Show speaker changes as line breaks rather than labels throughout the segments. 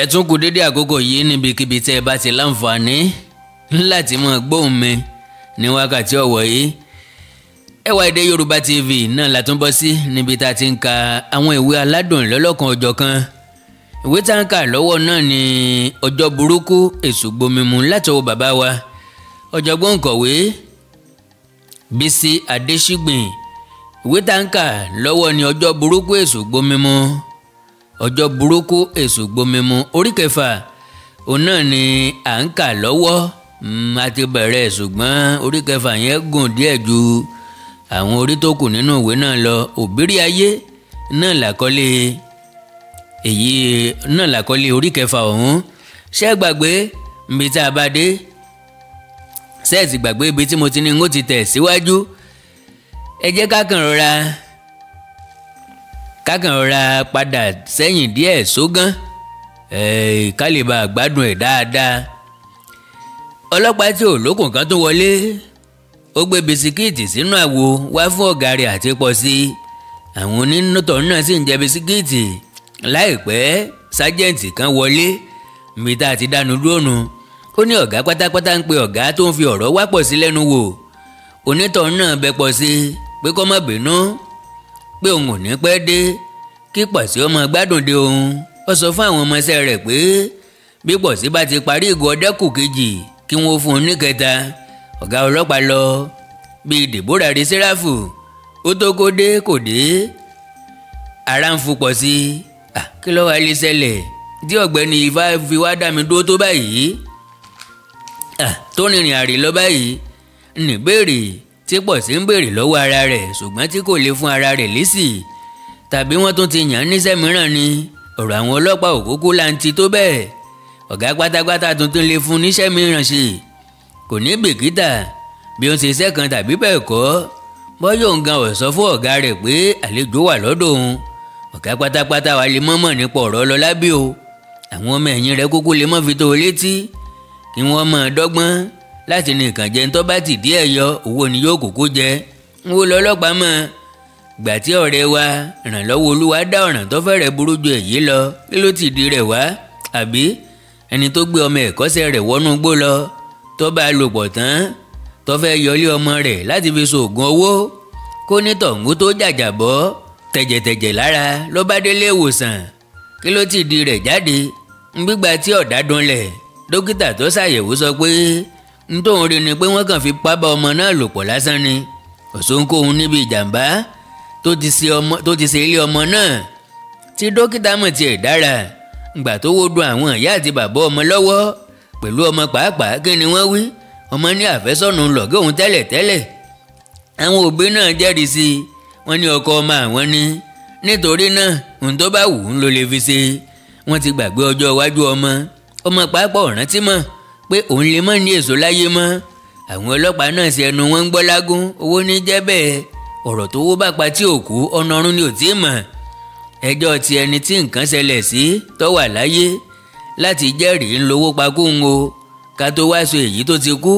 ẹ tún kú dédé àkókò yìí níbikíbi tẹ́ ẹ bá ti láǹfààní láti mọ̀ gbóhùn mi ní wákàtí ọ̀wọ̀ yìí. ẹwà èdè Yorùbá TV náà la tún bọ́ sí níbi tá a ti ń ka àwọn ìwé aládùn lọ́lọ́kan ọ̀jọ̀kan. ìwé tá a ń kà lọ́wọ́ náà ni ọjọ́ burúkú èṣù gbomimu látọwọ́ bàbá wa ọ̀jọ̀gbọ́n kọ̀wé Bísí Adéṣígbìn. ìwé tá a ń kà lọ́wọ́ ni ọjọ́ burúkú èṣù gbomimu ọjọ́ burúkú èṣù gbomimu orí kẹfà òun náà ni à ń kà lọ́wọ́. a ti bẹ̀rẹ̀ ṣùgbọ́n orí kẹfà yẹn gùn díẹ̀ ju àwọn orí tó kù nínú ìwé náà lọ. òbírí ayé náà làkọlé orí kẹfà ọ̀hún. ṣé gbàgbé ibi tá a bá dé? ṣẹ́ẹ̀tì gbàgbé ibi tí mo ti ní n ó ti tẹ̀ síwájú. ẹ jẹ́ ká kàn rọra padà sẹ́yìn díẹ̀ sógán ká lè bá gbádùn ẹ̀ dáadáa. ọlọ́pàá tí ò lókùn kan tó wọlé ó gbé bisikíìtì sínú àwo wá fún ọ̀gá rẹ̀ àti pọ̀ sí i. àwọn onínútọ̀ náà sì ń jẹ bisikíìtì. láìpẹ́ sájẹ́ǹtì kan wọlé níbi tá a ti dánu dúró nù. ó ní ọ̀gá pátápátá ń pe ọ̀gá tó ń fi ọ̀rọ̀ wá pọ̀ sí lẹ́nu wò. onítọ̀ náà bẹ pọ̀ sí i pé kó má bínú pé òun ò ní pẹ́ dé kí Pọ̀sí ọmọ gbádùn dé òun. ó sọ fún àwọn ọmọọṣẹ́ rẹ̀ pé bí Pọ̀sí bá ti parí ìgò ọdẹ́kù kejì kí wọ́n fún un ní kẹta. ọ̀gá ọlọ́pàá lọ bíi Deborah rí Sẹ́ráfù. ó tó kó dé kò dé ara ń fu Pọ̀sí. kí ló wá lè ṣẹlẹ̀ tí ọ̀gbẹ́ni Ifá fi wá dá mi dúró tó báyìí tó rìnrìn àrè lọ báyìí ní béèrè tí Pọ̀sí ń béèrè lọ́wọ́ ara rẹ̀ ṣùgbọ́n tí kò lè fún ara rẹ̀ lésì. tàbí wọ́n tún ti yàn án níṣẹ́ mìíràn ni. ọ̀rọ̀ àwọn ọlọ́pàá òkúkú láǹtí tó bẹ́ẹ̀. ọ̀gá pátápátá tuntun lè fún níṣẹ́ mìíràn ṣe. kò ní bìkítà bí ó ń ṣe iṣẹ́ kan tàbí bẹ́ẹ̀ kọ́. bọ́yọ̀ ń gan ọ̀sọ́ fún ọ̀gá rẹ̀ pé àlejò wà lọ́dọ̀ òun. ọ̀gá pátápátá wa lè mọ̀mọ̀ nípa ọ̀rọ̀ Lọlá bí o. àwọn ọmọ ẹ̀yìn rẹ̀ kúkú lè mọ̀ fi tó o létí kí wọ́n mọ̀ dọ́gbọ́n láti ní ìkànjẹ tó bá ti díẹ̀ yọ owó ni yóò kúkú jẹ. ń wo lọ́lọ́pàá mọ̀ gbà tí ọ̀rẹ́ wa ìrànlọ́wọ́ olúwa dá ọ̀ràn tó fẹ́rẹ̀ burú ju èyí lọ kí ló ti di rẹ̀ wá. àbí ẹni tó gbé ọmọ ẹ̀kọ́ṣẹ́ rẹ̀ wọnú igbó lọ tó bá a lò pọ̀ tán tó fẹ́ yọlé ọmọ rẹ̀ láti fi ṣoògùn owó kó ní tọ̀hún tó jàjàbọ́ tẹ̀jẹ̀tẹ̀jẹ̀ lára ló bá délé ìwòsàn. kí ló ti di rẹ̀ jáde gbígbà tí ọ̀dà dunlẹ̀ dókítà tó ṣàyẹ̀wò sọ pé nítòun rí ni pé wọ́n kàn fi pá bá ọmọ náà lò pọ̀ lásán ni. òṣòǹkóhun níbi ìjàmbá tó ti ṣe ilé ọmọ náà tí dókítà mọ̀ tiẹ̀ dára. ìgbà tó wó dùn àwọn ìyá àti bàbá ọmọ lọ́wọ́ pẹ̀lú ọmọ pàápàá kí ni wọ́n wí. ọmọ ní àfẹ́sọ́nù lọ̀gẹ́ òun tẹ́lẹ̀. àwọn òbí náà jẹ́rìí sí i. wọ́n ní ọkọ ọmọ àwọn ní nítorí náà ohun tó bá wù ú ló lè fi ṣe. wọ́n ti gbàgbé ọjọ́ iwájú ọmọ pàápàá ọ̀rántí mọ̀ pé òun lè mọ̀ ní èso láyé mọ́. àwọn ọlọ́pàá náà ṣe ẹnu wọn ń gbọ́ lágún owó ní jẹ́ bẹ́ẹ̀. ọ̀rọ̀ tó wó bá pa tí òkú ọ̀nà ọ̀run ni ò tí ì mọ̀. ẹjọ́ ti ẹni tí nǹkan ṣẹlẹ̀ sí tó wà láyé láti jẹ́rìí ń lówó pakú ń o. ká tó wá sọ èyí tó ti kú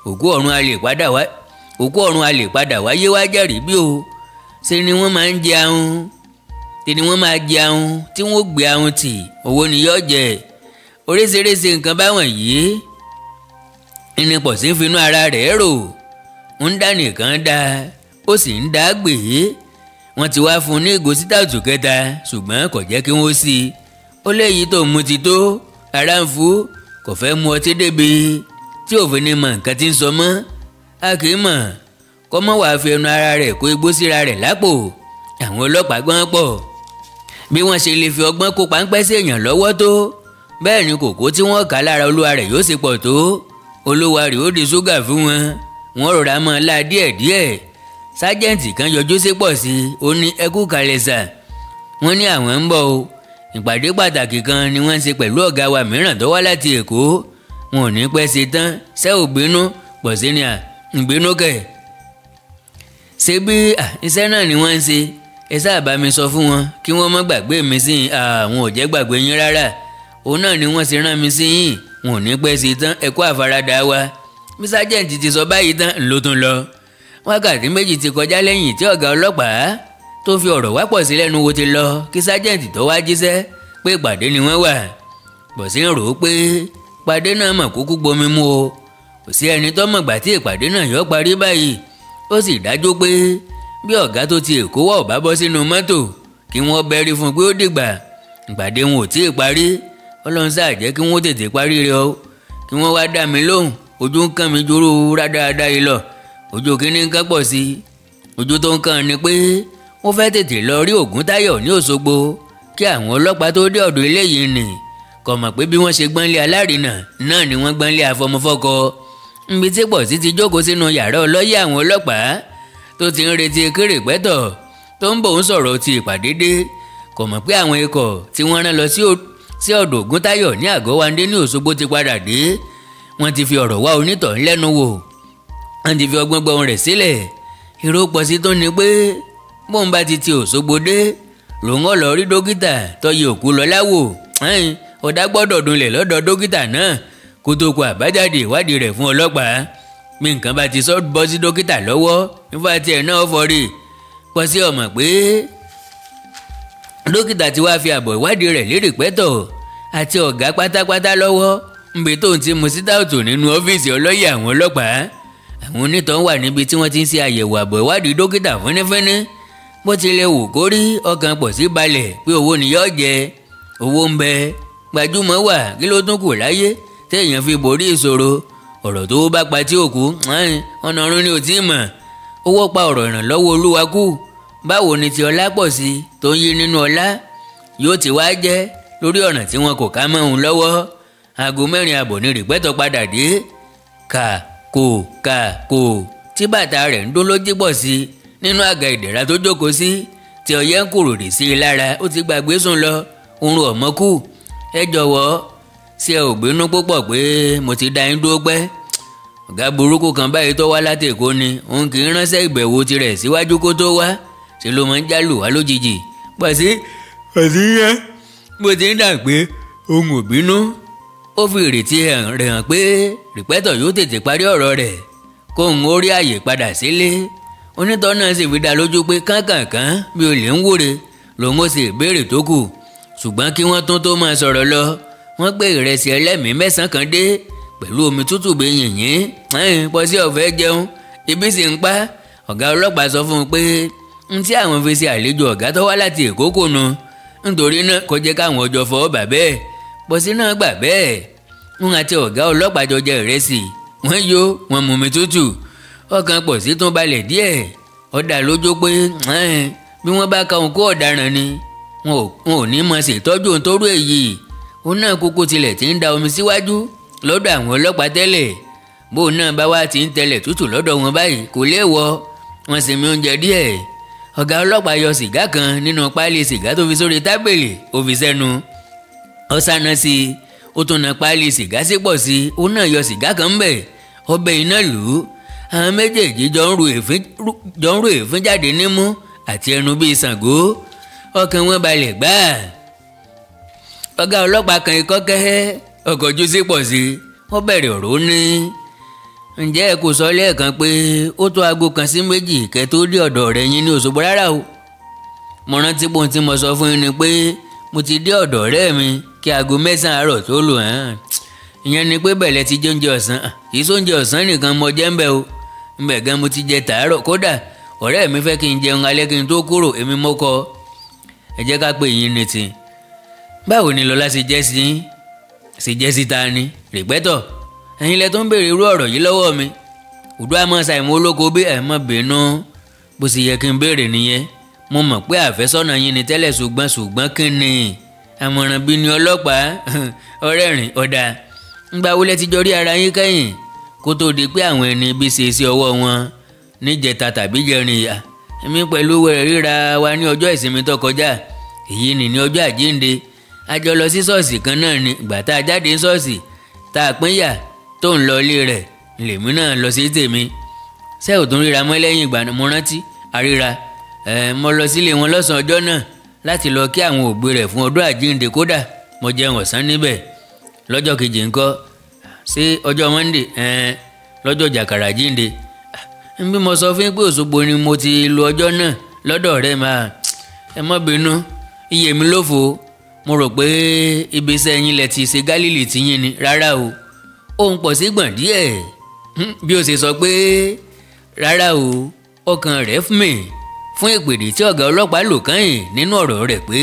òkú ọ̀run a lè padà wáyé wá jẹ́rìí bí o. ṣe ni wọ́n máa ń jẹ ahun tí wọ́n gbé ahun tì owó ni yóò jẹ. oríṣiríṣi nǹkan báwọn yìí ní Pọ̀sí ń finú ara rẹ̀ rò. ń dá nìkan dá ó sì ń dá gbé. wọ́n ti wá fún un ní ìgò sítáàtù kẹta ṣùgbọ́n kò jẹ́ kí wọ́n sí i. ó léyìí tó mu ti tó ara ń fu kò fẹ́ mu ọtí débi tí òfin ni mọ nǹkan tí ń sọ mọ́. a kì í mọ̀ kọ́ mọ́ wàá fi ẹnu ara rẹ̀ kó igbó síra rẹ̀ lápò. àwọn ọlọ́pàá gbọ́n pọ̀ bí wọ́n ṣe lè fi ọgbọ́n kó páńpẹ́ sí èèyàn lọ́wọ́ tó bẹ́ẹ̀ ni kòkó tí wọ́n kà lára olúwa rẹ̀ yóò ṣe pọ̀ tó. olúwa rẹ̀ ó di ṣúgà fún wọn. wọ́n rọra mọ́ la díẹ̀díẹ̀. sájẹ́ǹtì kan yọjú sí Pọ̀sí ó ní ẹ kú kalẹ̀ sà. wọ́n ní àwọn ń bọ̀ o. ìpàdé pàtàkì kan ni wọ́n ń ṣe pẹ̀lú ọ̀gá wa mìíràn tó wá láti Èkó. wọn ò ní pẹ́ ṣe tán ṣé ò bínú. Pọ̀sí ni ìbínú kẹ̀. ṣé bí iṣẹ́ náà ni wọ́n ń ṣe ẹ sáà bá mi sọ fún wọn kí wọ́n má gbàgbé mi sí àwọn ò jẹ́ gbàgbé yín rárá. òun náà ni wọ́n ṣe rán mi sí yín. wọn ò ní pẹ́ ṣe tán ẹ kú àfaradà wa. bí sájẹ́ǹtì ti sọ báyìí tán ló tún lọ. wákàtí méjì ti kọjá lẹ́yìn tí ọ̀gá ọlọ́pàá tó fi ọ̀rọ̀ wá Pọ̀sí lẹ́nu wo ti lọ kí sájẹ́ǹtì tó wá jíṣẹ́ pé ìpàdé ni wọ́n wà. Bọ̀sí ń rò ó pé ìpàdé náà mọ̀ kúkú gbomi mu o. Kò sí ẹni tó mọ̀ gbà tí ìpàdé náà yọ parí báyìí. Ó sì dájú pé bí ọ̀gá tó ti Èkó wá ò bá bọ́ sínú mọ́tò kí wọ́n bẹ́rí fún un pé ó dìgbà ìpàdé wọn ò tí ì parí. Ọlọ́run sáà jẹ́ kí wọ́n tètè parí rẹ̀ o, kí wọ́n wá dá mi lóhùn. Ojú ń kàn mí jòrò rádáadáa yìí lọ. Ojú kínní ń kán pọ̀ sí i. Ojú tó ń kàn ni pé wọ́n fẹ́ tètè lọ rí Ògúntáyọ̀ ní Òṣogbo kí àwọn ọlọ́pàá tó dé ọ̀dọ̀ eléyìí nì. Kò mọ̀ pé bí wọ́n ṣe gbọ́nlé alárinà náà ni wọ́n gbọ́nlé afọmọfọ́kọ. Nbi tí Pọ̀sí ti jókòó sínú yàrá ọlọ́yẹ̀ àwọn ọlọ́pàá tó ti ń retí Kérèpẹ́tọ̀ tó ń bọ̀ ń sọ̀rọ̀ ti ìpàdé dé. Kò mọ̀ pé àwọn ikọ̀ tí wọ́n rán lọ sí ọ̀dọ̀ Ògúntáyọ̀ ní àgọ́ Wandé ní Òṣogbo ti padà dé. Wọ́n ti fi ọ̀rọ̀ wá onítọ̀hún lẹ́nu wò. Wọ́n ti fi ọgbọ́n gbọ́n rẹ̀ sílẹ̀. Irú Pọ̀sí tó ní pé bóun bá ti Òṣogbo dé lòun ọ̀ lọ rí dókítà tó yẹ òkú lọ láwò. Ọ̀dà gbọ́dọ̀ dunlẹ̀ lọ́dọ̀ dókítà náà kó tó kó àbájáde ìwádìí rẹ̀ fún ọlọ́pàá. Bí nǹkan bá ti sọ bọ́ sí dókítà lọ́wọ́ nífà tiẹ̀ náà fọ́rí. Pọ̀sí ó mọ̀ pé dókítà ti wá fi àbọ̀ ìwádìí rẹ̀ lérè pẹ́tọ̀ àti ọ̀gá pátápátá lọ́wọ́ níbi tó ń ti mu sítáùtù nínú ọ́fíìsì ọlọ́yẹ̀ àwọn ọlọ́pàá. Àwọn onítàn wà níbi tí wọ́n ti ń ṣe àyẹ̀wò àbọ̀ ìwádìí dókítà fínífíní. Bó tilẹ̀ wù kó rí ọkàn Pọ̀sí balẹ̀ pé owó ni yóò jẹ. Owó ń bẹ, gbajúmọ̀ wà, kí ló tún kù láyé téèyàn fi borí ìṣòro. Ọ̀rọ̀ tó bá pa tí òkú ọ̀nà ọ̀run ni ò tí ì mọ̀. Owó pa ọ̀rọ̀ ìrànlọ́wọ́ Olúwa kù. Báwo ni ti ọlá Pọ̀sí tó ń yí nínú ọlá yóò ti wá jẹ́ lórí ọ̀nà tí wọn kò ká mọ́ òun lọ́wọ́. Aago 4:00 ni Rìpẹ́tọ̀ padà dé. Kà tí bàtà rẹ̀ ń dún lójú Pọ̀sí nínú àga ìdẹ̀ra tó jókòó sí tí ọyẹ́ ń kúròrì sí i lára. Ó ti gbàgbé sùn lọ, oorun ọ̀mọ́ kù. Ẹ jọ̀wọ́ ṣé ẹ ò gbénú púpọ̀ pé mo ti dá yín dúró pẹ́. Ọ̀gá burúkú kan báyìí tó wá láti Èkó ni òun kì í ránṣẹ́ ìbẹ̀wò tirẹ̀ síwájú kó tó wá. Ṣé ló máa ń jálù wá lójijì. Pọ̀sí yẹn bó ti ń dà pé òun ò bínú. Ó fi ìrètí rẹ̀ hàn pé Rìpẹ́tọ̀ yóò tètè parí ọ̀rọ̀ rẹ̀ kóun ó rí àyè padà sílé. Onítọ̀ náà sì fi dá lójú pé kánkànkán bí olè ń wúre lòun ó sì béèrè tó kù. Ṣùgbọ́n kí wọ́n tó máa sọ̀rọ̀ lọ wọ́n gbé ìrẹsì ẹlẹ́mìí 9 kan dé pẹ̀lú omi tútù bí yìnyín. Pọ̀sí ó fẹ́ jẹun, ibi sì ń pa. Ọ̀gá ọlọ́pàá sọ fún un pé tí àwọn fi ṣe àlejò ọ̀gá tó wá láti Èkó kò nu, nítorí náà kò jẹ́ káwọn ọjọ́ fọwọ́ bà bẹ́ẹ̀. Pọ̀sí náà gbà bẹ́ẹ̀. Wọ́n àti ọ̀gá ọlọ́pàá jọ jẹ ìrẹsì, wọ́n yó, wọ́n mu omi tútù. Ọkàn Pọ̀sí tún balẹ̀ díẹ̀. Ó dá lójú pé bí wọ́n bá ka òun kó ọ̀daràn ni wọn ò ní mọ̀ ṣètọ́jú òun tó rú èyí. Òun náà kúkú tilẹ̀ ti ń da omi síwájú lọ́dọ̀ àwọn ọlọ́pàá tẹ́lẹ̀. Bóun náà bá wá ti ń tẹlẹ̀ tútù lọ́dọ̀ wọn báyìí kò léèwọ̀. Wọ́n sì mi oúnjẹ díẹ̀. Ọ̀gá ọlọ́pàá yọ sìgá kan nínú páálí sìgá tó fi sórí tábìlì, ó fi sẹ́nu. Ó sáná sí i, ó tún na páálí sìgá sí Pọ̀sí, òun náà yọ sìgá kan ń bẹ̀, ọbẹ̀ iná lù ú. Àwọn méjèèjì jọ ń ru èéfín jáde nímú àti ẹnu bíi Ṣàngó. Ọkàn wọn balẹ̀ gbáà. Ọ̀gá ọlọ́pàá kan ikọ́ kẹ́hẹ́ ọkọ̀ ojú sí Pọ̀sí. Wọ́n bẹ̀rẹ̀ ọ̀rọ̀ ó ní. Ǹjẹ́ ẹ kò sọ lẹ́ẹ̀kan pé ó tó aago kan sí méjì kẹ́ tó dé ọ̀dọ̀ rẹ̀ yín ní Òṣogbo rárá o? Mo rántí pé ohun tí mo sọ fún yín ni pé mo ti dé ọ̀dọ̀ ọ̀rẹ́ mi kí aago 9 àárọ̀ tó lù hàn. Ìyẹn ni pé bẹ̀lẹ̀ ti jẹ oúnjẹ ọ̀sán. Kì í sóúnjẹ ọ̀sán nìkan mo jẹ ń bẹ̀ o. Ńbẹ̀ gan mo ti jẹ tàárọ̀, kódà ọ̀rẹ́ mi fẹ́ kí n jẹun alẹ́ kí n tó kúrò, èmi mo kọ̀. Ẹ jẹ́ ká pé yín ní ti. Báwo ni Lọlá ṣe jẹ́ sí ta ni? Rìpẹ́tọ̀, ẹ̀yin lẹ tó ń béèrè irú ọ̀rọ̀ yìí lọ́wọ́ mi. Òdú àmọ́ ṣàìmọ̀ olóko bí ẹ̀ mọ́ bínú. Bó ṣe yẹ kí n béèrè nìyẹn. Mo mọ̀ pé àfẹ́sọ́nà yín ni tẹ́lẹ̀ ṣùgbọ́n kí ni? Àmọ̀ràn bí ni ọlọ́pàá. Ọ̀rẹ́ rìn ọ̀dà. Ńgbà wo lẹ ti jọ rí ara yín kẹ́yìn kó tó di pé àwọn ẹni bí ṣe sí ọwọ́ wọn níjẹta tàbí jẹrin ìyá? Èmi pẹ̀lú wẹ̀rẹ̀ ríra wa ní ọjọ́ ìsinmi tó kọjá. Èyí ni ní ọjọ́ àjíǹde. A jọ lọ sí ṣọ́ọ̀ṣì kan náà ni. Ìgbà tá a jáde ṣọ́ọ̀ṣì tá a pínyà tó ń lọ ilé rẹ̀ lèmi náà lọ sí tèmi. Ṣé ò tún ríra mọ́ lẹ́yìn ìgbà mo rántí àríra. Mo lọ sílé wọn lọ́sàn-án ọjọ́ náà láti lọ kí àwọn òbí rẹ̀ fún ọdún àjíǹde, kódà mo jẹun ọ̀sán níbẹ̀. Lọ́jọ́ kejì ńkọ́ sí ọjọ́ Monday lọ́jọ́ jàkàrà àjíǹde. Bí mo sọ fún pé Òṣogbo ni mo ti lo ọjọ́ náà lọ́dọ̀ ọ̀rẹ́ máa ẹ má bínú iye mi lófo. mo rò pé ibi iṣẹ́ yín lẹ ti ṣe Gálílì tiyín ni. Rárá o. Ohùn pọ̀ sí gbọ̀n díẹ̀. Bí ó ṣe sọ pé rárá o, ọkàn rẹ̀ fún mi fún ìpèdè tí ọ̀gá ọlọ́pàá lò kẹ́yìn nínú ọ̀rọ̀ rẹ̀ pé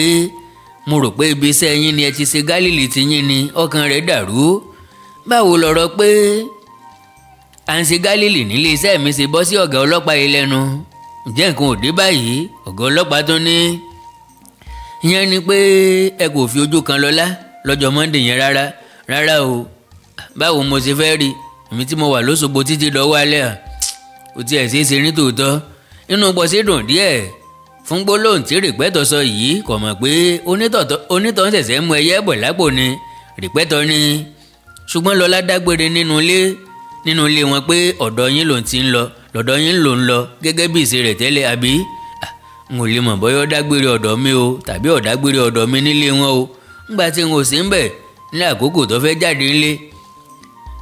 mo rò pé ibi iṣẹ́ yín ni ẹ ti ṣe Gálílì tiyín ni. Ọkàn rẹ̀ dàrú. Báwo lọ̀rọ̀ pé à ń ṣe Gálílì nílé iṣẹ́ mi ṣe bọ́ sí ọ̀gá ọlọ́pàá yìí lẹ́nu? Ǹjẹ́ nǹkan ò dé báyìí? Ọ̀gá ọlọ́pàá tún ní ìyẹn ni pé ẹ kò fi ojú kan Lọlá lọ́jọ́ Monday yẹn rárá. Rárá o. Báwo mo ṣe fẹ́ rí èmi tí mo wà lóṣogbo títí dọ́wọ́ alẹ́ à? Ó tiẹ̀ ṣeé ṣe ní tòótọ́. Inú Pọ̀sí dùn díẹ̀ fún gbólóhùn tí Rìpẹ́tọ̀ sọ yìí. Kò mọ̀ pé onítọ̀ ń ṣẹ̀ṣẹ̀ mú ẹyẹ bọ̀ lápò ni. Rìpẹ́tọ̀ ní ṣùgbọ́n Lọlá dágbére nínú ilé wọn pé ọ̀dọ̀ yín lòun ti ń lọ, lọ́dọ̀ yín lòun lọ gẹ́gẹ́ bí ìṣe rẹ̀ tẹ́lẹ̀ àbí? N ò lè mọ̀ bọ́yọ́ dágbére ọ̀dọ̀ mi o tàbí ọ̀dágbére ọ̀dọ̀ mi nílé wọn o. Ńgbà tí n ò sí ń bẹ̀ ní àkókò tó fẹ́ jáde ńlé.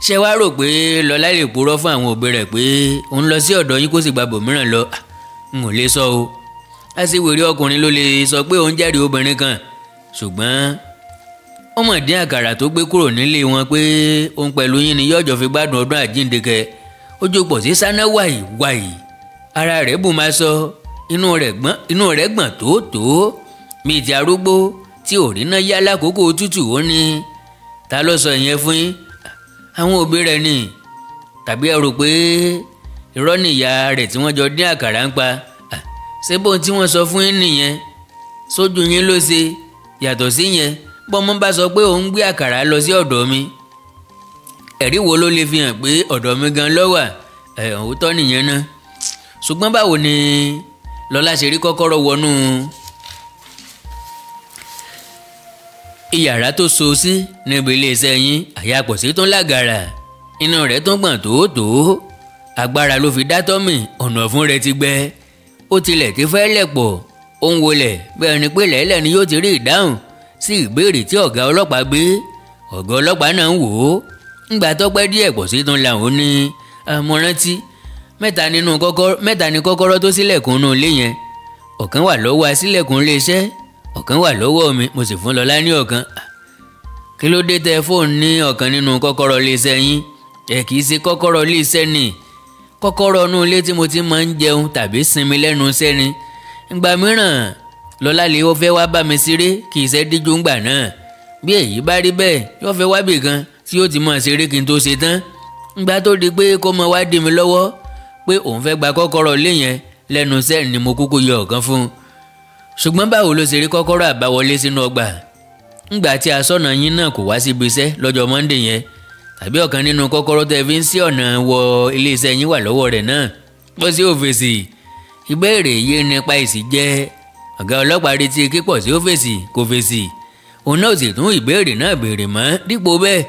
Ṣé wàá rò pé Lọlá lè purọ́ fún àwọn òbí rẹ̀ pé òun lọ sí ọ̀dọ̀ yín kó sì gba bòmíràn lọ? N ò lè sọ o. Aṣiwèrè ọkùnrin ló lè sọ pé òun jẹ́rìí obìnrin kan. Ṣùgbọ́n ó mọ̀ dín àkàrà tó gbé kúrò nílé wọn pé òun pẹ̀lú yín ni yọ̀jọ̀ fi gbádùn ọdún àjíǹde kẹ. Ojú Pọ̀sí sáná wàyí. Ara rẹ̀ bù máa sọ. Inú rẹ̀ gbọ̀n tóótó bíi ti arúgbó tí ò rí náà yá lákòókò òtútù. Ó ní ta ló sọ ìyẹn fún yín? Àwọn òbí rẹ̀ ni. Tàbí ẹ rò pé irọ́ ni ìyá rẹ̀ tí wọ́n jọ dín àkàrà ń pa? Ṣé bóun tí wọ́n sọ fún yín nìyẹn? Sójú yín ló ṣe. Yàtọ̀ sí yẹn bọ́mọ bá sọ pé òun gbé àkàrà lọ sí ọ̀dọ̀ mi, ẹ̀rí wo ló lè fi hàn pé ọ̀dọ̀ mi gan ló wà? Òótọ́ nìyẹn náà. Ṣùgbọ́n báwo ni Lọlá ṣe rí kọ́kọ́rọ́ wọnú iyàrá tó so sí níbi iléeṣẹ́ yín? Àyà Pọ̀sí tún lágara. Inú rẹ̀ tún gbọ̀n tóótó. Agbára ló fi dá tọ́mì. Ọ̀nà fún rẹ̀ ti gbẹ. Ó tilẹ̀ ti fẹ́ lẹ̀pọ̀. Ó ń wọlẹ̀ bẹ́ẹ̀ ni pé lẹ́lẹ̀ ni yóò ti rí ìdáhùn sí ìbéèrè tí ọ̀gá ọlọ́pàá gbé. Ọ̀gá ọlọ́pàá náà ń wò ó. Ńgbà tó pẹ́ díẹ̀ Pọ̀sí tún làwọn ní mo rántí mẹ́ta ni kọ́kọ́rọ́ tó ṣílẹ̀kùn inú ilé yẹn. Ọ̀kan wà lọ́wọ́ aṣílẹ̀kùn iléeṣẹ́, ọ̀kan wà lọ́wọ́ mi, mo sì fún Lọlá ní ọ̀kan. Kí ló dé tẹ fóònù ní ọ̀kan nínú kọ́kọ́rọ́ iléeṣẹ́ yín? Kì í ṣe kọ́kọ́rọ́ iléeṣẹ́ ni. Kọ́kọ́rọ́ inú ilé tí mo ti máa ń jẹun tàbí sinmi lẹ́nu iṣẹ́ ni. Ìgbà mìíràn Lọlá lè ó fẹ́ wá bá mi ṣeré kì í ṣe díjú ńgbà náà. Bí èyí bá rí bẹ́ẹ̀ yóò fẹ́ wá bìkan tí yóò ti máa ṣeré kí n tó ṣe tán. Ìgbà tó di pé kó máa wá dì mí lọ́wọ́ pé òun fẹ́ gba kọ́kọ́rọ́ ilé yẹn lẹ́nu iṣẹ́ ni mo kúkú yọ ọ̀kan fún un. Ṣùgbọ́n báwo ló ṣe rí kọ́kọ́rọ́ àbáwọlé sínú ọgbà? Ńgbà tí aṣọ́nà yín náà kò wá síbi iṣẹ́ lọ́jọ́ Monday yẹn, tàbí ọ̀kan nínú kọ́kọ́rọ́ tẹ́ fi ń ṣí ọ̀nà wọ ilé iṣẹ́ yín wà lọ́wọ́ rẹ̀ náà? Pọ̀sí ò fèsì. Ìbéèrè yìí nípa èsì jẹ́. Ọ̀gá ọlọ́pàá retí kí Pọ̀sí ó fèsì, kò fèsì. Òun náà sì tún ìbéèrè náà béèrè mọ́. Dípò bẹ́ẹ̀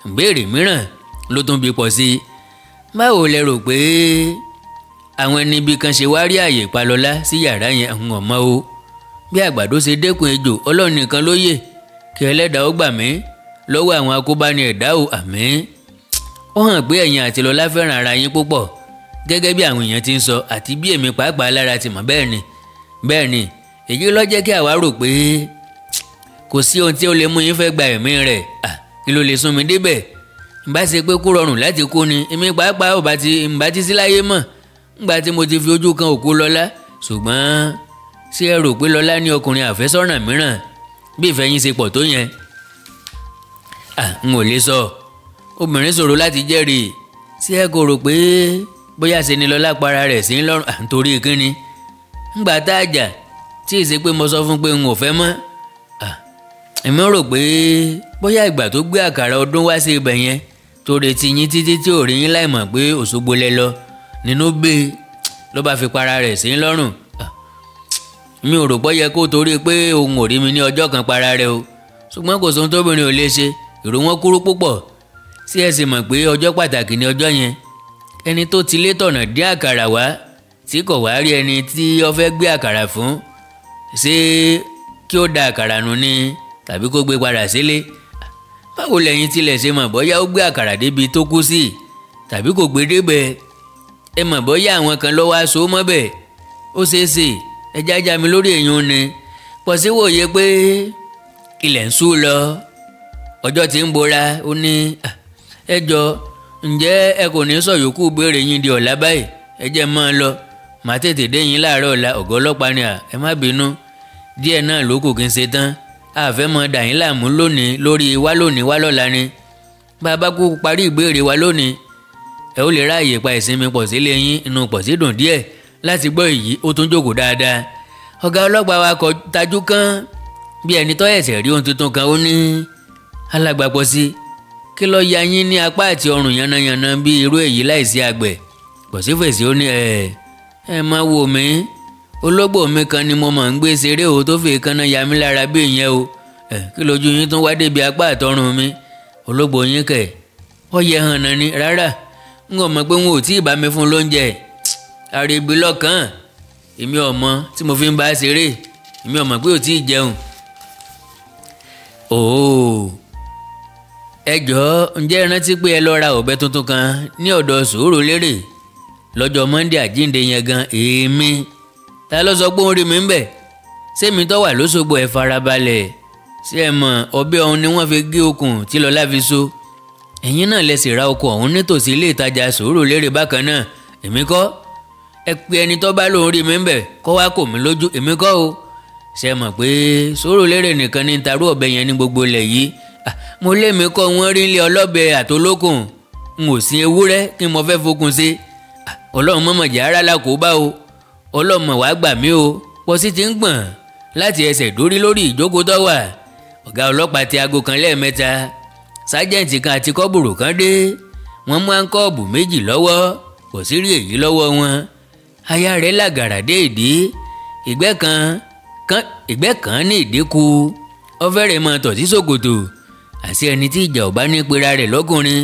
ìbéèrè mìíràn ló tún bi Pọ̀sí. Báwo lẹ rò pé àwọn ẹni ibi kan ṣe wá rí àyè pa Lọlá sí yàrá yẹn? Àwọn ọmọ o. Bí àgbàdo ṣe dẹ́kun ejò, Ọlọ́run nìkan ló yè. Kí Ẹlẹ́dàá ó gbà mí lọ́wọ́ àwọn akóbáni ẹ̀dá o, àmín. Ó hàn pé ẹ̀yin àti Lọlá fẹ́ràn ara yín púpọ̀ gẹ́gẹ́ bí àwọn èèyàn ti ń sọ àti bí èmi pàápàá lára ti mọ̀. Bẹ́ẹ̀ ni èyí ló jẹ́ kí àwa rò pé kò sí ohun tí ó lè mú yín fẹ́ gba ẹ̀mí rẹ̀. Kí ló lè sún mi débẹ̀? Ìbá ṣe pé kó rọrùn láti kú ni èmi pàápàá ò bá ti sí láyé mọ́ ńgbà tí mo ti fi ojú kan òkú Lọlá. Ṣùgbọ́n ṣé ẹ rò pé Lọlá ní ọkùnrin àfẹ́sọ́nà mìíràn bí ìfẹ́ yín ṣe pọ̀ tó yẹn? N ò lè sọ. Obìnrin ṣòro láti jẹ́rìí. Ṣé ẹ kò rò pé bóyá ṣe ni Lọlá para rẹ̀ sí lọ́rùn? Nítorí kíni? Ńgbà tá a jà tí ì ṣe pé mo sọ fún pé n ò fẹ́ mọ́. Èmi rò pé bóyá ìgbà tó gbé àkàrà ọdún wá sí ibẹ̀ yẹn tó retí yín títí tí ò rí yín láì mọ̀ pé Òṣogbo lẹ lọ nínú gbé ló bá fi para rẹ̀ sí lọ́rùn. Mi ò rò pé yẹ kó torí pé òun ò rí mi ní ọjọ́ kan para rẹ̀ o. Ṣùgbọ́n kò sóhun tóbìnrin ò lè ṣe. Ìró wọn kúrú púpọ̀. Sí ẹ sì mọ̀ pé ọjọ́ pàtàkì ni ọjọ́ yẹn. Ẹni tó ti lé tọ̀nà dín àkàrà wá tí kò wá rí ẹni tí ó fẹ́ gbé àkàrà fún, ṣé kí ó da àkàrà nù ni tàbí kó gbé padà sílé? Báwo lẹ̀yin tilẹ̀ ṣe mọ̀ bóyá ó gbé àkàrà débi tó kú sí tàbí kò gbé débẹ̀? Ẹ mọ̀ bóyá àwọn kan ló wá so mọ́bẹ̀? Ó ṣeé ṣe ẹ jájá mi lórí èèyàn ni. Pọ̀sí wòye pé ilẹ̀ ń ṣú lọ ọjọ́ tí ń bora ó ní ẹ jọ ǹjẹ́ ẹ kò ní sọ yòókù béèrè yín di ọ̀la báyìí ẹ jẹ́ máa lọ màá tètè dé yín láàárọ̀ ọ̀la ọ̀gá ọlọ́pàá ni ẹ má bínú díẹ̀ náà ló kù kí n ṣe tán àfẹ́ mọ dà yín láàmú lónìí lórí wá lónìí wá lọ́la ni bàbá kú parí ìbéèrè wa lónìí ẹ ó lè ráàyè pa ìsinmi pọ̀ sílé yín inú pọ̀ sí dùn díẹ̀ láti gbọ́ èyí ó tún jókòó dáadáa ọ̀gá ọlọ́pàá wa kọ tajú kán bí ẹni tó ẹ̀sẹ̀ rí ohun tuntun kan ó ní alàgbà pọ̀ sí kí ló ya yín ní apá àti ọrùn yánnayànna bí irú èyí láìsí àgbẹ̀ pọ̀ sí fèsì ó ní ẹ má wò mí ológbò mi kan ni mo máa ń gbé ṣeré o tó fi kanna ya mí lára bí ìyẹn o kí lójú yín tún wá débi apá àtọrùn mi ológbò yín kẹ̀ ọ yẹ hàn náà ni rárá n ò mọ̀ pé wọn ò tí ì bá mi fún lóúnjẹ àrègbè lọ́kàn èmi ọmọ tí mo fi ń bá a ṣeré èmi ọmọ pé ò tí ì jẹun. ẹ jọ̀ọ́ ǹjẹ́ ẹ rántí pé ẹ lọ ra ọ̀bẹ tuntun kan ní ọ̀dọ̀ Sùúrùlérè lọ́jọ́ Monday àjíǹde yẹn gan èmi ta ló sọ pé òun rí mi ń bẹ̀ sẹ́mi tó wà lóṣogbo ẹ̀ farabalẹ̀ ṣé ẹ mọ̀ ọ̀bẹ ọ̀hún ni wọ́n fi gé okùn tí Lọlá fi so ẹ̀yin náà lẹ sì ra oko ọ̀hún nítòsí ilé ìtajà Sùúrùlérè bákan náà èmi kọ́ ẹ pe ẹni tó bá lóun rí mi ń bẹ̀ kó wá kò mí lójú èmi kọ́ o ṣe mọ̀ pé Sùúrùlérè nìkan ní tarú ọ̀bẹ yẹn ní gbogbo ilẹ̀ yìí mo lé mi kọ́ wọ́n rí ilé ọlọ́bẹ àtolókùn n ò sin ewúrẹ́ kí mo fẹ́ fokùn sí ọlọ́run mọ̀mọ̀ jẹ́ ara la kó bá o ọlọ́mọ wàá gbà mí o pọ́sí ti ń gbọ̀n láti ẹsẹ̀ dórí lórí ìjókòó tó wà ọ̀gá ọlọ́pàá ti aago kan lẹ́ẹ̀mẹ́ta sájẹ́ǹtì kan àti kọ́bùrù kan dé wọ́n mú áńkọ́ọ̀bù méjì lọ́wọ́ kò sí rí èyí lọ́wọ́ wọn aya rẹ̀ làgàrà dé ìdí ìgbẹ́ kan ní ìdínkù ó fẹ́rẹ̀ mọ tọ̀ sí ṣòkòtò àti ẹni tí ìjà ò bá ní pera rẹ̀ lọ́kùnrin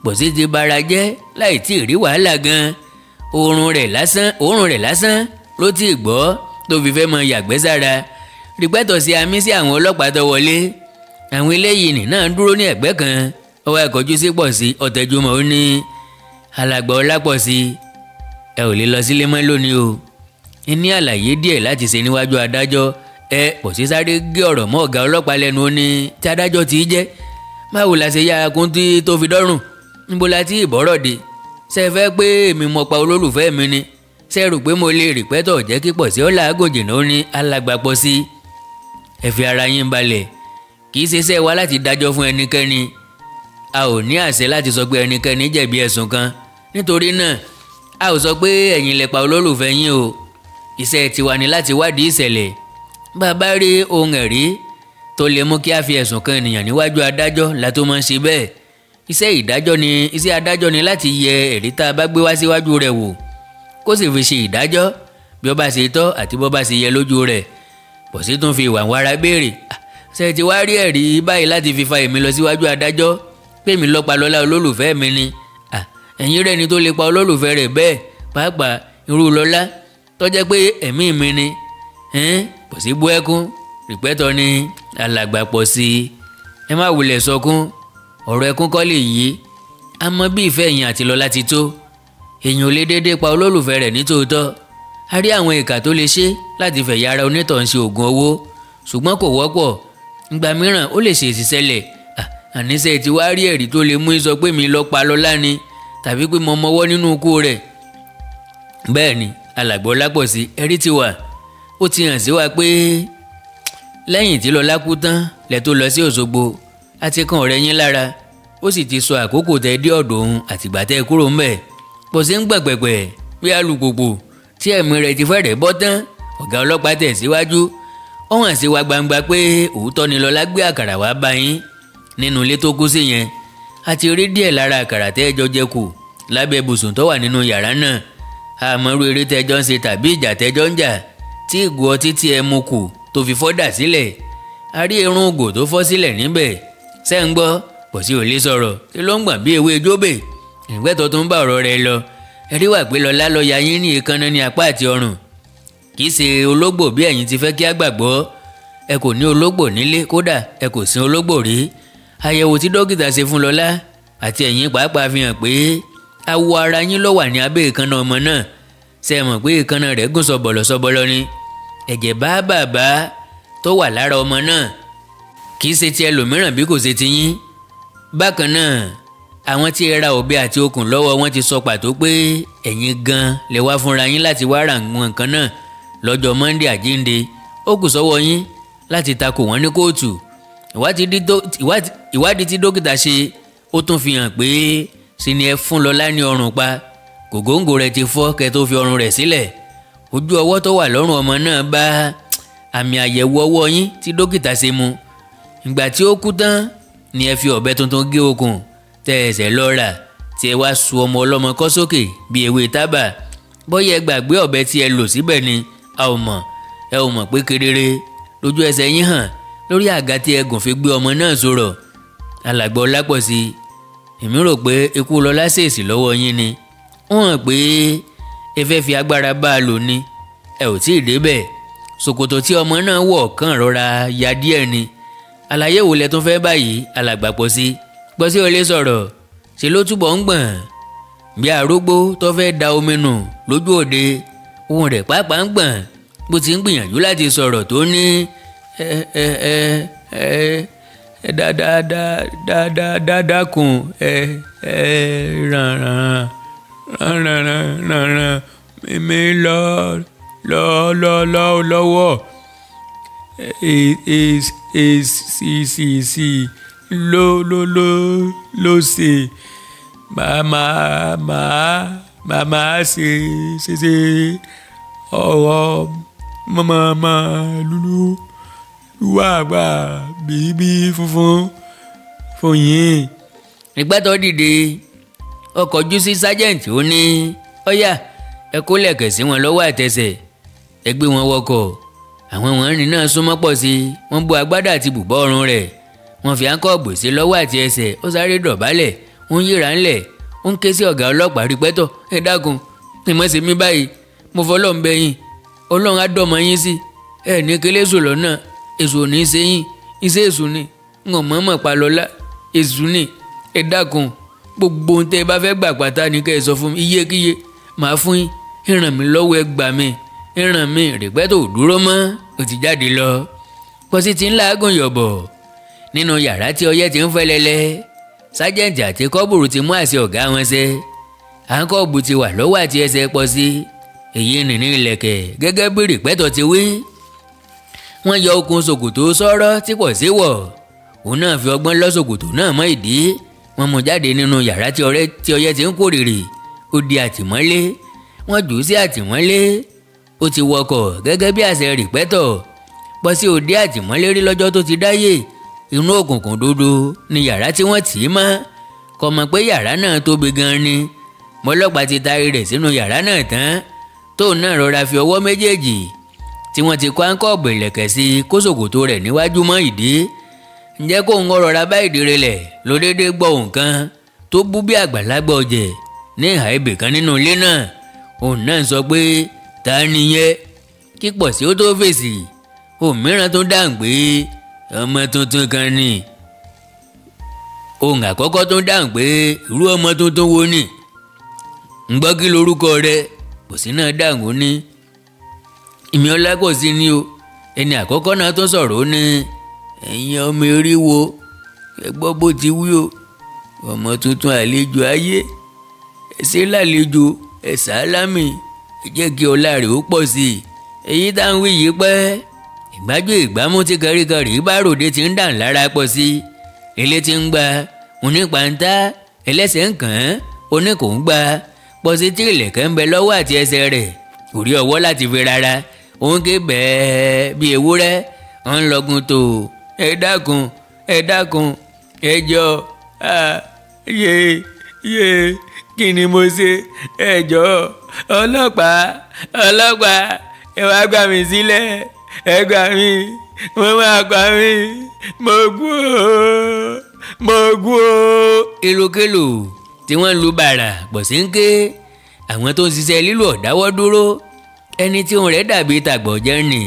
pọ̀sí ti bara jẹ́ láì tí ì rí wàhálà gan òórùn rẹ̀ lásán ló ti gbọ́ tó fi fẹ́ mọ yàgbẹ́ sára rìpẹ́tọ̀ sí amí sí àwọn ọlọ́pàá tó wọlé àwọn eléyìí nì náà dúró ní ẹ̀gbẹ́ kan ọwọ́ ẹ̀kọ́jú sí Pọ̀sí ọ̀tẹ̀júmọ́ ó ní alàgbà Ọlápọ̀sí ẹ ò lè lọ sílé mọ́ lónìí o ẹ ní àlàyé díẹ̀ láti ṣe níwájú adájọ́ Pọ̀sí sáré gé ọ̀rọ̀ mọ́ ọ̀gá ọlọ́pàá lẹ́nu ó ní tí adájọ́ ti jẹ́ báwo la ṣe yára kún tí tó fi dọ́rùn níbo la ti ìbọ̀rọ̀ dé ṣe fẹ́ pé èmi mọ̀ pa olólùfẹ́ mi ni ṣe rò pé mo lè rìpẹ́tọ̀ jẹ́ kí Pọ̀sí ó làágùn jìnnà ó ní alàgbà Pọ̀sí ẹ fi ara yín balẹ̀ kì í ṣe iṣẹ́ wa láti dájọ́ fún ẹnikẹ́ni a ò ní àṣẹ láti sọ pé ẹnikẹ́ni jẹ̀bi ẹ̀sùn kan nítorí náà a ò sọ pé ẹ̀yin lẹ pa olólùfẹ́ yín o iṣẹ́ tiwa ni láti wádìí ìṣẹ̀lẹ̀ bàbá rí ohun ẹ̀rí tó lè mú kí a fi ẹ̀sùn kan ènìyàn níwájú adájọ́ la tó máa ń ṣe bẹ́ẹ̀ iṣẹ́ adájọ́ ni láti yẹ ẹ̀rí tá a bá gbé wá síwájú rẹ̀ wò kó sì fi ṣe ìdájọ́ bí ó bá ṣe tọ́ àti bó bá ṣe yẹ lójú rẹ̀ Pọ̀sí tún fi ìwà wàrà béèrè ṣe ti wá rí ẹ̀rí báyìí láti fi fa èmi lọ síwájú adájọ́ pé mi lọ́pa Lọlá olólùfẹ́ mi ni ẹ̀yin rẹ̀ ni tó lè pa olólùfẹ́ rẹ̀ bẹ́ẹ̀ pàápàá irú Lọlá tó jẹ́ pé ẹ̀mí mi ni Pọ̀sí bú ẹkún rìpẹ́tọ̀ ni alàgbà Pọ̀sí ẹ má wulẹ̀ sọkún ọ̀rọ̀ ẹkún kọ́ lè yí àmọ́ bí ìfẹ́ ẹ̀yin àti Lọlá ti tó èèyàn ò lè déédéé pa olólùfẹ́ rẹ̀ nítòótọ́ a rí àwọn ìkà tó lè ṣe láti fẹ̀yà ara onítọ̀hún ṣe oògùn owó ṣùgbọ́n kò wọ́pọ̀ ìgbà mìíràn ó lè ṣe èsì ṣẹlẹ̀ àníṣe tí wàá rí ẹ̀rí tó lè mú sọ pé mi lọ pa Lọlá ni tàbí pé mo mọwọ́ nínú ikú rẹ̀ bẹ́ẹ̀ ni alàgbà Ọlápọ̀sí ẹ̀rí ti wà ó ti hàn sí wa pé lẹ́yìn tí Lọlá kú tán lẹ tó lọ sí Òṣogbo àti kan ọ̀rẹ́ yín lára ó sì ti sọ àkókò tẹ dé ọ̀dọ̀ òun àtìgbà tẹ kúrò ńbẹ̀ Pọ̀sí ń gbọ̀gbẹ̀gbẹ̀ bí alùpùpù tí ẹ̀mí rẹ̀ ti fẹ́rẹ̀ bọ́ tán ọ̀gá ọlọ́pàá tẹ̀ síwájú ó hàn sí wa gbangba pé òótọ́ ni Lọlá gbé àkàrà wá bá yín nínú ilé tó kú sí yẹn a ti rí díẹ̀ lára àkàrà tẹ́jọ́ jẹ kù lábẹ́ ibùsùn tó wà nínú yàrá náà àmọ́rú eré tẹ́jọ́ ń ṣe tàbí ìjà tẹ́jọ́ ń jà tí ìgò ọtí tí ẹ mu kù tó fi fọ́ dà sílẹ̀ a rí irun ògò tó fọ́ sílẹ̀ níbẹ̀ ṣé ń gbọ́ Pọ̀sí ò lè sọ̀rọ̀ tí ló ń gbọ̀n bí ewé jóbè ìgbẹ́tọ̀ tó ń bá ọ̀rọ̀ rẹ̀ lọ ẹ̀rí wà pé Lọlá lọ ya yín ní èékánná ní apá àti ọrùn kì í ṣe ológbò bí ẹ̀yin ti fẹ́ kí á gbàgbọ́ ẹ kò ní ológbò nílé kódà ẹ kò sin ológbò rí àyẹ̀wò tí dókítà ṣe fún Lọlá àti ẹ̀yin pàápàá fi hàn pé awọ ara yín ló wà ní abẹ́ èékánná ọmọ náà ṣe mọ̀ pé èékánná rẹ̀ gùn sọ̀bọ̀lọ̀ ni ẹ̀jẹ̀ bàbà tó wà lára ọmọ náà kì í ṣe ti ẹlòmíràn bí kò ṣe ti yín. bákan náà àwọn tí ẹ ra ọ̀bẹ àti okùn lọ́wọ́ wọn ti sọ pàtó pé ẹ̀yin gan lè wá fúnra yín láti wá ra nǹkan náà lọ́jọ́ Monday àjíǹde. ó kù sọ́wọ́ yín láti takò wọ́n ní kóòtù. ìwádìí tí dókítà ṣe ó tún fi hàn pé ṣe ni ẹ fún Lọlá ní ọrùn pa. gògóńgò rẹ̀ ti fọ́ kẹ́ tó fi ọrùn rẹ̀ sílẹ̀. ojú ọwọ́ tó wà lọ́rùn ọmọ náà bá àmì àyẹ̀wò ọwọ́ yín tí dókítà ṣe mu. ìgbà tí ó kú tán ni ẹ fi ọ̀bẹ tuntun gé okùn tẹ ẹsẹ̀ lọ́ra tí ẹ wá su ọmọ ọlọ́mọ kọ́ sókè bí ewé tábà. bóyá ẹ gbàgbé ọ̀bẹ tí ẹ lò síbẹ̀ ni a ò mọ̀. ẹ ò mọ̀ pé kedere lójú ẹsẹ̀ yín hàn lórí àga tí ẹ gùn fi gbé ọmọ náà sọ̀rọ̀. alàgbà Ọlápọ̀sí, èmi rò pé ikú Lọlá ṣèèṣì lọ́wọ́ yín ni. ó hàn pé ẹ fẹ́ fi agbára bá a lò ní. ẹ ò tí ì débẹ̀. ṣòkòtò tí ọmọ náà wọ̀ kàn rọra ya díẹ̀ ni. àlàyé wo lẹ tún fẹ́ báyìí alàgbà Pọ̀sí? Pọ̀sí ò lè sọ̀rọ̀, ṣe ló túbọ̀ ń gbọ̀n bí arúgbó tó fẹ́ da omi nù lójú òde. ohùn rẹ̀ pàápàá ń gbọ̀n bó ti ń gbìyànjú láti sọ̀rọ̀ tó ní dákun ràn mi lọ́wọ́ èsì ló ṣe màmá ṣe ọ̀rọ̀ màmá lulu wà gbà bíbí funfun fún yín. nígbà tó dìde ọkọ̀ ojú sí sájẹ́ǹtì ó ní ọ̀yà ẹ kó lẹ̀kẹ̀ sí wọn lọ́wọ́ àtẹsẹ̀ ẹ gbé wọn wọkọ̀. àwọn wọ̀nyí náà súnmọ́ Pọ̀sí wọ́n bó agbádá àti bùbá ọrùn rẹ̀ wọ́n fi áńkọ́ọ̀bù sí lọ́wọ́ àti ẹsẹ̀. ó sáré dọ̀bálẹ̀ ó ń yíra ńlẹ̀ ó ń ké sí ọ̀gá ọlọ́pàá Rípẹ́tọ̀ ẹ dákun ìmọ̀ sí mi báyìí mo fọlọ́ ń bẹ yín Ọlọ́run á dọ̀mọ́ yín sí ẹ ní kélé èso lọ́nà èso ò ní í ṣe yín iṣẹ́ èso ni ń mọ̀ọ́mọ̀ pa Lọlá èso ni ẹ dákun gbogbo ohun tẹ́ ẹ bá fẹ́ gbà pátá ni kẹ́ ẹ sọ fún mi iyekíye màá fún yín ìràn mi lọ́wọ́ ẹ gbà mí ìràn mi. Rípẹ́tọ̀ ò dúró mọ́ ó ti jáde lọ. Pọ̀sí ti ń làágùn yọ̀bọ̀ nínú yàrá tí ọyẹ́ ti ń fẹ́lẹ́lẹ́. sájẹ́ǹtì àti kọ́bùrù ti mú àṣẹ ọ̀gá wọn ṣẹ. àńkọ́ọ̀bù ti wà lọ́wọ́ àti ẹsẹ̀ Pọ̀sí èyí nìní ìlẹ̀kẹ̀ gẹ́gẹ́ bí Rípẹ́tọ̀ ti wí. wọ́n yọ okùn ṣòkòtò sọ́rọ́ tí Pọ̀sí wọ̀ òun náà fi ọgbọ́n lọ́ ṣòkòtò náà mọ́ ìdí. wọ́n mú jáde nínú yàrá tí ọyẹ́ ti ń kórìrì. ó di àtìmọ́lé wọ́n jù ú sí àtìmọ́lé. ó ti wọkọ̀ gẹ́gẹ́ bí àṣẹ Rípẹ́tọ̀. Pọ̀sí ò dé àtìmọ́lé rí lọ́jọ́ tó ti dáyé. inú òkùnkùn dúdú ni yàrá tí wọ́n tì í mọ́. kò mọ̀ pé yàrá náà tóbi gan-an ni. mọ́lọ́pàá ti taari rẹ̀ sínú yàrá náà tán tóun náà rọra fi ọwọ́ méjèèjì tí wọ́n ti kó áńkọ́ọ̀bù ìlẹ̀kẹ̀ sí kó ṣòkòtò rẹ̀ níwájú mọ́ ìdí. ǹjẹ́ kó ń rọra bá ìdí rẹ̀ lẹ̀ ló déédéé gbọ́ nǹkan tó bú bí àgbàlagbà ọ̀jẹ̀ ní ìhà ibì kan nínú ilé náà. òun náà sọ pé ta ni yẹn? kí Pọ̀sí ó tó fèsì òmíràn tó dáhùn pé ọmọ tuntun kan ni. ohun àkọ́kọ́ tó dáhùn pé irú ọmọ tuntun wo ni? ń gbọ́ kí lorúkọ rẹ̀? Pọ̀sí náà dáhùn ó ní ìmí Ọlápọ̀sí ni o. ẹni àkọ́kọ́ náà tó sọ̀rọ̀ ó ní ẹ̀yin ọmọ eré wo ẹ gbọ́ bó ti wí o. ọmọ tuntun àlejò ayé ẹ ṣe lálejò ẹ sálámì ẹ jẹ́ kí ọlá rẹ̀ ó pọ̀ sí i. èyí tá ń wí yìí pẹ́ ìgbájú ìgbámú tí kẹríkẹrí bá ròde ti ń dàn lára Pọ̀sí. ilé ti ń gba onípàǹtá ẹlẹ́sẹ̀ ń kàn án oníkò ń gba. Pọ̀sí tí ìlẹ̀kẹ̀ ń bẹ lọ́wọ́ àti ẹsẹ̀ rẹ̀ kò rí ọwọ́ láti fi rárá. òun ké bẹ́ẹ̀ bí ewúrẹ́ ń lọ́gun tó ẹ dákun ẹ jọ yé kí ni mo ṣe ẹ jọ ọlọ́pàá ẹ wá gbà mí sílẹ̀ ẹ gbà mí wọ́n máa pa mí mo kú o. ìlúkèlò tí wọ́n lu bàrà Pọ̀sí ń ké. àwọn tó ń ṣiṣẹ́ lílù ọ̀dáwọ́ dúró. ẹni tí òun rẹ̀ dàbí tàgbọ̀jẹ́ nì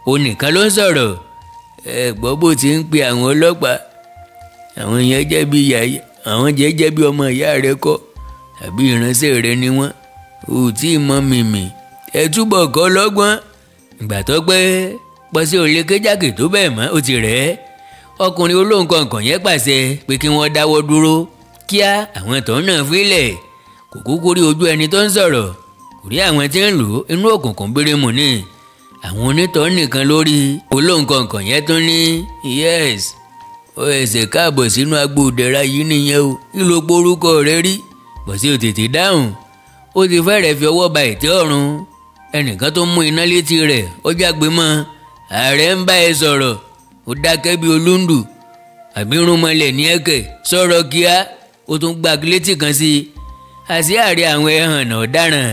òun nìkan ló ń sọ̀rọ̀. ẹ gbọ́ bó ti ń pe àwọn ọlọ́pàá àwọn yẹn jẹ́ bí ọmọ ìyá rẹ̀ kọ́ àbí ìránṣẹ́ rẹ̀ ni wọ́n ò tí ì mọ mìmì ẹ túbọ̀ kọ́ lọ́gbọ́n. ìgbà tó pẹ́ Pọ̀sí ò lè ké jákè tó bẹ́ẹ̀ mọ́ ó ti rẹ̀ ẹ́. ọkùnrin olóńkọ̀ǹkọ̀ yẹn pàṣẹ pé kí wọ́n dáwọ́ dúró kíá àwọn tó ń náà fílẹ̀ kò kúkú rí ojú ẹni tó ń sọ̀rọ̀ kò rí àwọn tí ń lò ó inú òkùnkùn bírímù ni àwọn onítọ̀ nìkan lórí olóńkọ̀ǹkọ̀ yẹn tún ní yes ó ẹsẹ̀ káàbọ̀ sínú agbo ìdẹ̀ra yìí nìyẹn o ìlò porúkọ rẹ rí bọ̀ sí ò tètè dáhùn ó ti fẹ́rẹ̀ fi ọwọ́ ba ìtẹ́ ọ̀run ẹnìkan tó mú iná létí rẹ̀ ó jágbe mọ́ ààrẹ ń bá ẹ sọ̀rọ̀ ó dákẹ́ bí olúndù àbí irúnmọlẹ̀ ní ẹ̀kẹ́ sọ̀rọ̀ kíá ó tún gbá létí kan sí i àṣé ààrẹ àwọn ẹ̀hànnà ọ̀daràn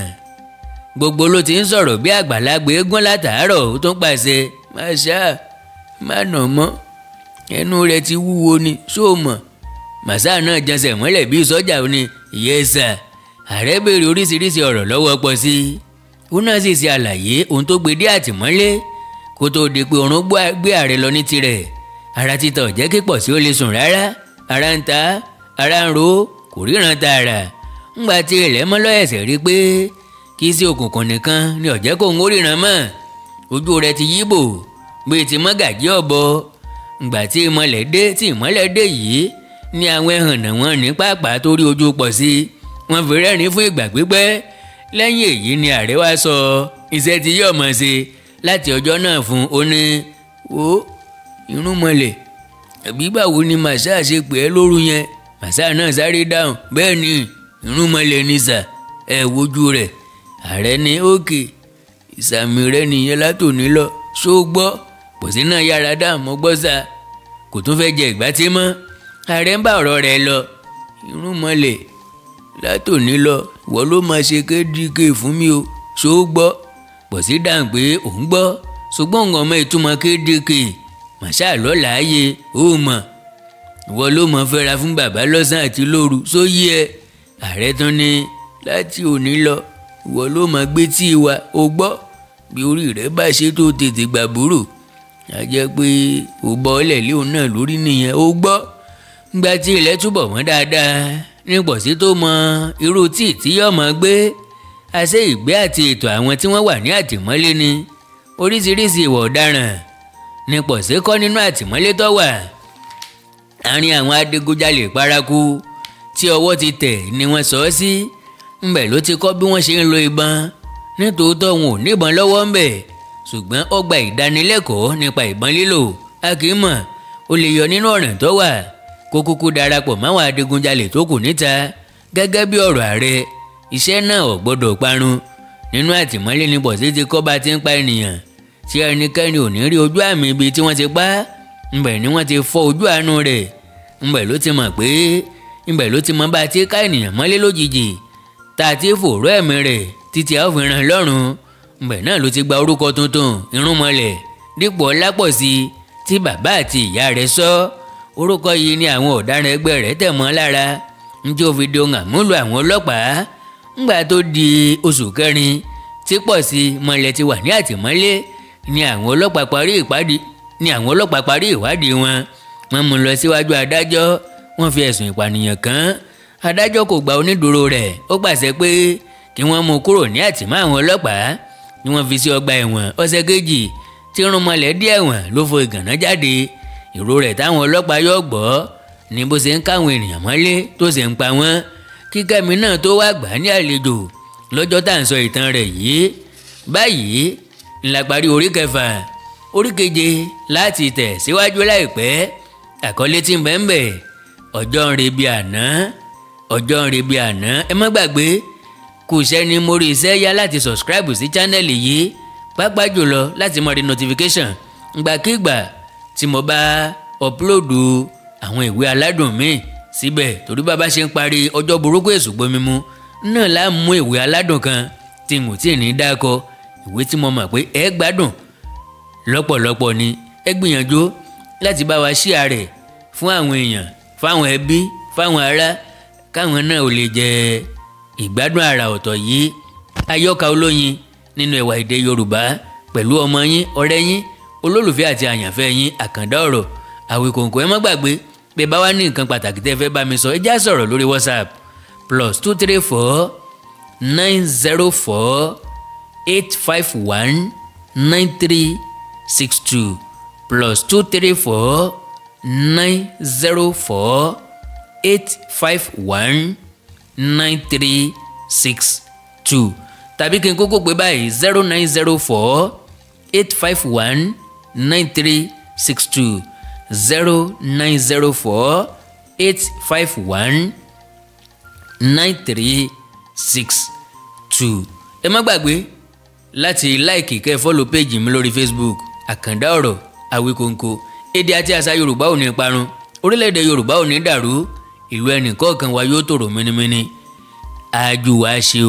gbogbo ló ti ń sọ̀rọ̀ bí àgbàlagbà eégún látàárọ̀ ó tún pàṣẹ máṣá má nà mọ́ ẹnu rẹ̀ ti wúwo ni ṣó mọ̀ màsá náà jẹsẹ̀ mọ́lẹ̀ bíi sọ́jà ó ní yẹ́sà ààrẹ béèrè oríṣiríṣi ọ̀rọ̀ lọ́wọ́ pọ̀ sí i ó náà sì ṣe àlàyé ohun tó gbé dé àtìmọ́lé kó tó di pé oorun gbé ààrẹ lọ ní tirẹ̀ ara títà ò jẹ́ kí pọ̀ sí ó lè sùn rárá ara ń ta ara ń ro kò ríran tààrà ńgbà tí ilẹ̀ mọ́ lọ́yẹ̀sẹ̀ rí pé kì í sí òkùnkùn nìkan ni ó jẹ́ kó ń ríran mọ́ ojú rẹ̀ ti yíbò bíi ti mọ́gàjí ọ̀bọ ńgbà tí ìmọ́lẹ̀ dé yìí ni àwọn ẹ̀hànnà wọn ní pàápàá tó rí ojú pọ̀ sí wọn fi rẹ́rìn fún ìgbà pípẹ́ lẹ́yìn èyí ni ààrẹ wá sọ iṣẹ́ tí yóò mọ̀ ṣe láti ọjọ́ náà fún ó ní wo irúnmọlẹ̀ àbí báwo ni màsá ṣe pè é lóru yẹn màsá náà sáré dáhùn bẹ́ẹ̀ ni irúnmọlẹ̀ ní sà ẹ wojú rẹ̀ ààrẹ ní òkè ìsàmì rẹ̀ nìyẹn látòní lọ ṣó gbọ́ pọ̀sí náà yára dáhùn mọ́ gbọ́ sà kò tún fẹ́ jẹ ìgbà tí mọ́ ààrẹ ń bá ọ̀rọ̀ rẹ̀ lọ irúnmọlẹ̀ látòní lọ ìwọ ló máa ṣe kédìké fún mi o ṣó gbọ́ pọ̀sí dáhùn pé òun gbọ́ ṣùgbọ́n òun ọmọ ìtumọ̀ kédìké màṣá lọ́la ayé ó mọ̀ ìwọ ló mọ̀ fẹ́ra fún bàbá lọ́sàn àti lóru sóyí ẹ ààrẹ tán ní láti òní lọ ìwọ ló mọ̀ gbé tí wa ó gbọ́ bí orí rẹ bá ṣe tó tètè gbàbúrò a jẹ́ pé ó bọ́ ọ́lẹ̀ lé òun náà lórí nìyẹn ó gbọ́ gba tí ilẹ̀ túbọ̀ mọ́ dáadáa ní pọ̀sí tó mọ irú tí yóò mọ̀ gbé àṣẹ ìgbé àti ètò àwọn tí wọ́n wà ní àtìmọ́lé ni oríṣiríṣi ìwà ọ̀daràn ní pọ̀sí kọ́ nínú àtìmọ́lé tó wà àárín àwọn adigunjalè paraku tí ọwọ́ ti tẹ̀ ni wọ́n sọ ọ́ sí ńbẹ̀ ló ti kọ́ bí wọ́n ṣe ń lo ìbọn nítòótọ́ wọn ò níbọn lọ́wọ́ ńbẹ̀ ṣùgbọ́n ó gba ìdánilẹ́kọ̀ọ́ nípa ìbọn lílò a kì í mọ̀ ó lè yọ nínú ọ̀ràn tó wà kó kúkú darapọ̀ máwọn adigunjalè tó kù níta gẹ́gẹ́ bí ọ̀rọ̀ ààrẹ iṣẹ́ náà ò gbọ́dọ̀ parun nínú àtìmọ́lé ní pọ̀sí ti kọ́ bá ti ń pa ènìyàn tí ẹnikẹ́ni ò ní rí ojú àmì ibi tí wọ́n ti pa ńbẹ̀ ni wọ́n ti fọ́ ojú àánú rẹ̀ ńbẹ̀ ló ti mọ̀ pé ńbẹ̀ ló ti mọ̀ bá ti ká ènìyàn mọ́lé lójijì tá a ti fòró ẹ̀mí rẹ̀ títí a ó fi ràn lọ́rùn ńbẹ̀ náà ló ti gba orúkọ tuntun irúnmọlẹ̀ dípò ọlápọ̀sí tí bàbá àti ìyá rẹ̀ sọ orúkọ yìí ni àwọn ọ̀daràn ẹgbẹ́ rẹ̀ tẹ̀ mọ́ lára njẹ́ ó fi di ohun àmúlò àwọn ọlọ́pàá ńgbà tó di oṣù kẹrin tí Pọ̀sí mọ́lẹ̀ ti wà ní àtìmọ́lé ni àwọn ọlọ́pàá parí ìwádìí wọ́n mú lọ síwájú adájọ́ wọ́n fi ẹ̀sùn ìpànìyàn kàn án adájọ́ kò gba onídùúró rẹ̀ ó pàṣẹ pé kí wọ́n mú kúrò ní àtìmọ́ àwọn ọlọ́pàá ni wọ́n fi sí ọgbà ẹ̀wọ̀n ọ̀sẹ̀ kejì tí irúnmọlẹ̀ dé ẹ̀wọ̀n ló fo ìgànná jáde ìró rẹ̀ táwọn ọlọ́pàá yóò gbọ́ ni bó ṣe ń káwọn ènìyàn mọ́lé tó ṣe ń pa wọ́n kí Kẹ́mi náà tó wá gbà á ní àlejò lọ́jọ́ tá à ń sọ ìtàn rẹ̀ yìí báyìí ńlá parí orí 6 orí 7 láti tẹ̀ síwájú láìpẹ́ àkọlé tí ń bẹ ń bẹ ọjọ́ ń re bí àná ọjọ́ ń re bí àná ẹ má gbàgbé kò sẹ́ni mórí iṣẹ́ yá láti subscribe sí channel yìí pàápàá jùlọ láti mọ̀ rí notification ìgbàkigbà tí mo bá upload àwọn ìwé aládùn mi síbẹ̀ torí bàbá ṣe ń parí ọjọ́ burúkú èṣù gbomi mu náà láà mú ìwé aládùn kan tí n ò tí ì ní dákọ ìwé tí mo mọ̀ pé ẹ gbádùn lọ́pọ̀lọpọ̀ ni ẹ gbìyànjú láti bá wa share rẹ̀ fún àwọn èèyàn fáwọn ẹbí fáwọn ará káwọn náà ò lè jẹ ìgbádùn àrà ọ̀tọ̀ yìí Àyọkà Olóyin nínú ẹwà èdè Yorùbá pẹ̀lú ọmọ yín ọ̀rẹ́ yín olólùfẹ́ àti àyànfẹ́ yín Àkàndá Ọ̀rọ̀ Àwíkòǹkò ẹ má gbàgbé bí ẹ bá wá ní nǹkan pàtàkì tẹ́ fẹ́ bá mi sọ ẹ já sọ̀rọ̀ lórí WhatsApp +234 904 851 9362 +234 0904 851 9362 tàbí kí n kókó pé báyìí 0904 851 9362 0904 851 9362. ẹ má gbàgbé láti láìkì kẹ́ fọ́lọ̀ péjì mi lórí Facebook Àkàndá Ọ̀rọ̀ Àwíkóńkó. Èdè àti àṣà Yorùbá ò ní parun, orílẹ̀-èdè Yorùbá ò ní dàrú, ìlú ẹnì kọ̀ọ̀kan wa yóò tòrò mínímíní. Àjò wa ṣe o.